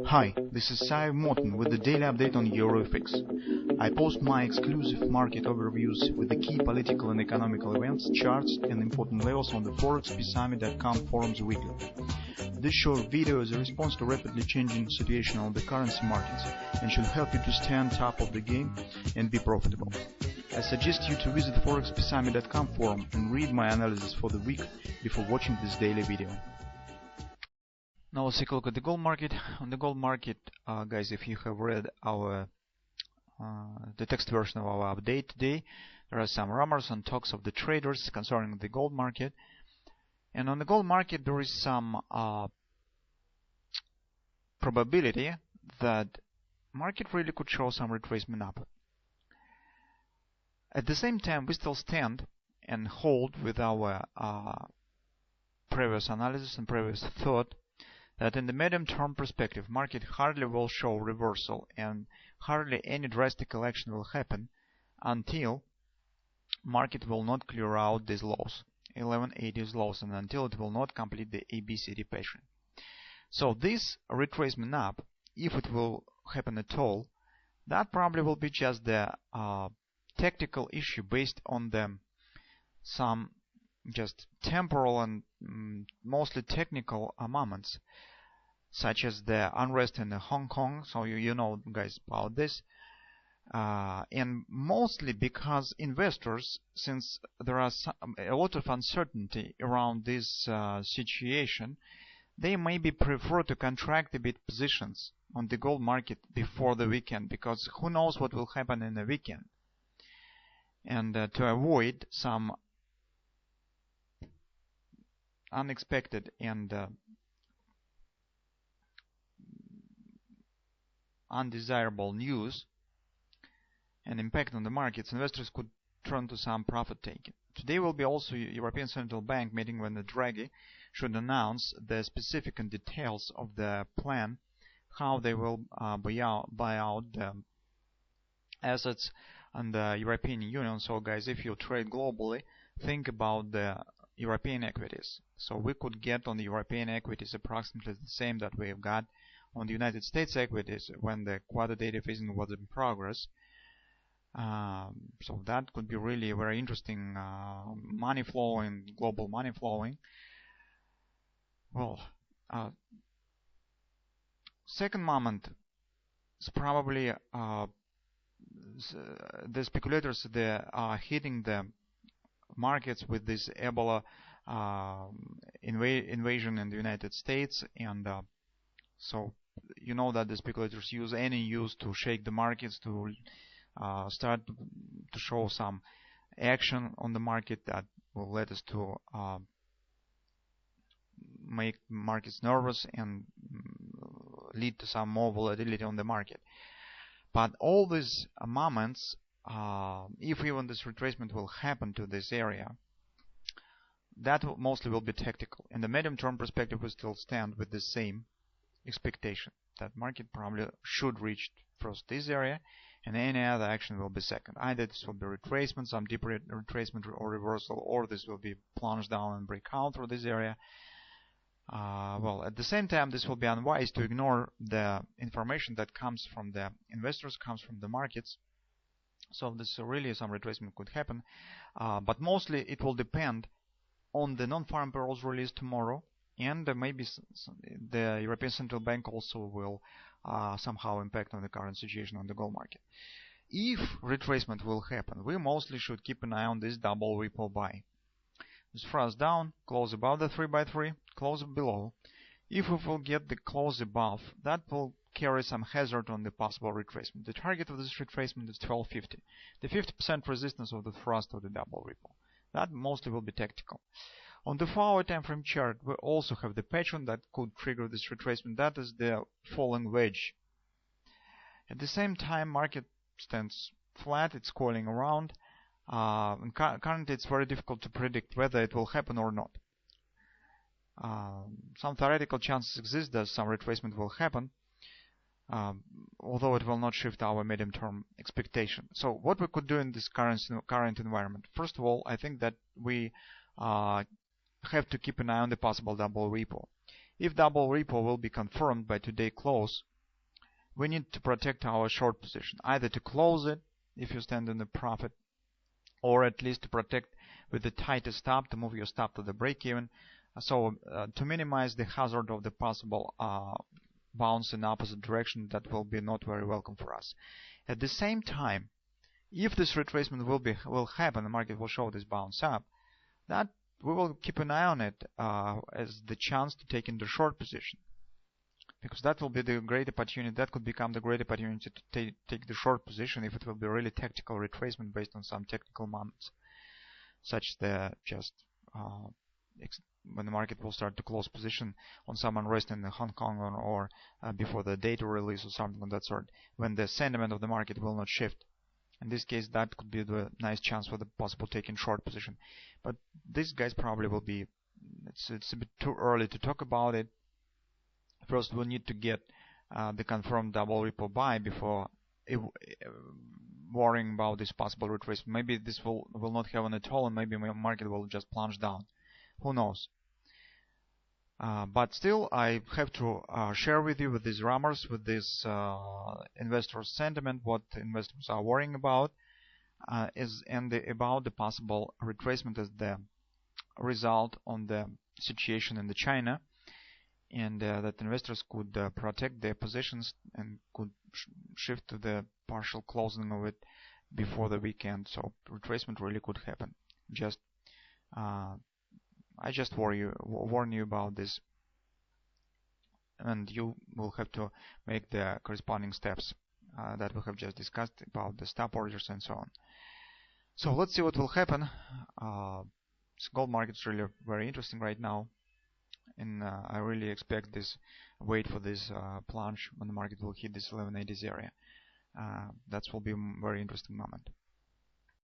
Hi, this is Sive Morten with the daily update on EuroFX. I post my exclusive market overviews with the key political and economical events, charts and important levels on the ForexPeaceArmy.com forums weekly. This short video is a response to rapidly changing situation on the currency markets and should help you to stay on top of the game and be profitable. I suggest you to visit the ForexPeaceArmy.com forum and read my analysis for the week before watching this daily video. Now let's take a look at the gold market. On the gold market, guys, if you have read our the text version of our update today, there are some rumors and talks of the traders concerning the gold market. And on the gold market, there is some probability that market really could show some retracement up. At the same time, we still stand and hold with our previous analysis and previous thought that in the medium-term perspective, market hardly will show reversal and hardly any drastic action will happen until market will not clear out these lows, 1180s lows, and until it will not complete the ABCD pattern. So this retracement up, if it will happen at all, that probably will be just the tactical issue based on the some just temporal and mostly technical moments, such as the unrest in Hong Kong. So you know, guys, about this, and mostly because investors, since there are a lot of uncertainty around this situation, they maybe prefer to contract a bit positions on the gold market before the weekend, because who knows what will happen in the weekend, and to avoid some unexpected and undesirable news and impact on the markets, investors could turn to some profit taking. Today will be also European Central Bank meeting when the Draghi should announce the specific and details of the plan, how they will buy out the assets on the European Union. So guys, if you trade globally, think about the European equities. So we could get on the European equities approximately the same that we have got on the United States equities when the quantitative easing was in progress. So that could be really very interesting money flowing, global money flowing. Well, second moment is probably the speculators, they are hitting the markets with this Ebola invasion in the United States, and so you know that the speculators use any news to shake the markets, to start to show some action on the market that will lead us to make markets nervous and lead to some more volatility on the market. But all these moments, if even this retracement will happen to this area, that mostly will be tactical. In the medium-term perspective, we still stand with the same expectation that market probably should reach first this area, and any other action will be second. Either this will be retracement, some deep retracement or reversal, or this will be plunge down and break out through this area. Well, at the same time, this will be unwise to ignore the information that comes from the investors, comes from the markets. So this really some retracement could happen, but mostly it will depend on the non-farm payrolls released tomorrow, and maybe the European Central Bank also will somehow impact on the current situation on the gold market. If retracement will happen, we mostly should keep an eye on this double ripple buy. This thrust down, close above the 3x3, close below. If we will get the close above, that will carry some hazard on the possible retracement. The target of this retracement is 1250, the 50% resistance of the thrust of the double ripple. That mostly will be tactical. On the 4-hour time frame chart, we also have the pattern that could trigger this retracement. That is the falling wedge. At the same time, market stands flat, it's coiling around. And currently it's very difficult to predict whether it will happen or not. Some theoretical chances exist that some retracement will happen, although it will not shift our medium-term expectation. So what we could do in this current environment? First of all, I think that we have to keep an eye on the possible double ripple. if double repo will be confirmed by today close, we need to protect our short position, either to close it if you stand in the profit, or at least to protect with the tightest stop, to move your stop to the break even, so to minimize the hazard of the possible bounce in opposite direction that will be not very welcome for us. At the same time, if this retracement will happen, the market will show this bounce up, that we will keep an eye on it as the chance to take in the short position, because that will be the great opportunity. That could become the great opportunity to take the short position if it will be really tactical retracement based on some technical moments, such that just when the market will start to close position on some unrest in Hong Kong, or before the data release or something of that sort, when the sentiment of the market will not shift. In this case, that could be the nice chance for the possible taking short position. But these guys probably will be, it's a bit too early to talk about it. First, we'll need to get the confirmed double repo buy before worrying about this possible retracement. Maybe this will not happen at all, and maybe my market will just plunge down. Who knows? But still, I have to share with you, with these rumors, with this investor sentiment, what investors are worrying about, about the possible retracement as the result on the situation in the China, and that investors could protect their positions and could shift to the partial closing of it before the weekend. So retracement really could happen. I just warn you about this, and you will have to make the corresponding steps that we have just discussed about the stop orders and so on. So let's see what will happen. Gold market is really very interesting right now, and I really expect this, wait for this plunge when the market will hit this 1180s area. That will be a very interesting moment.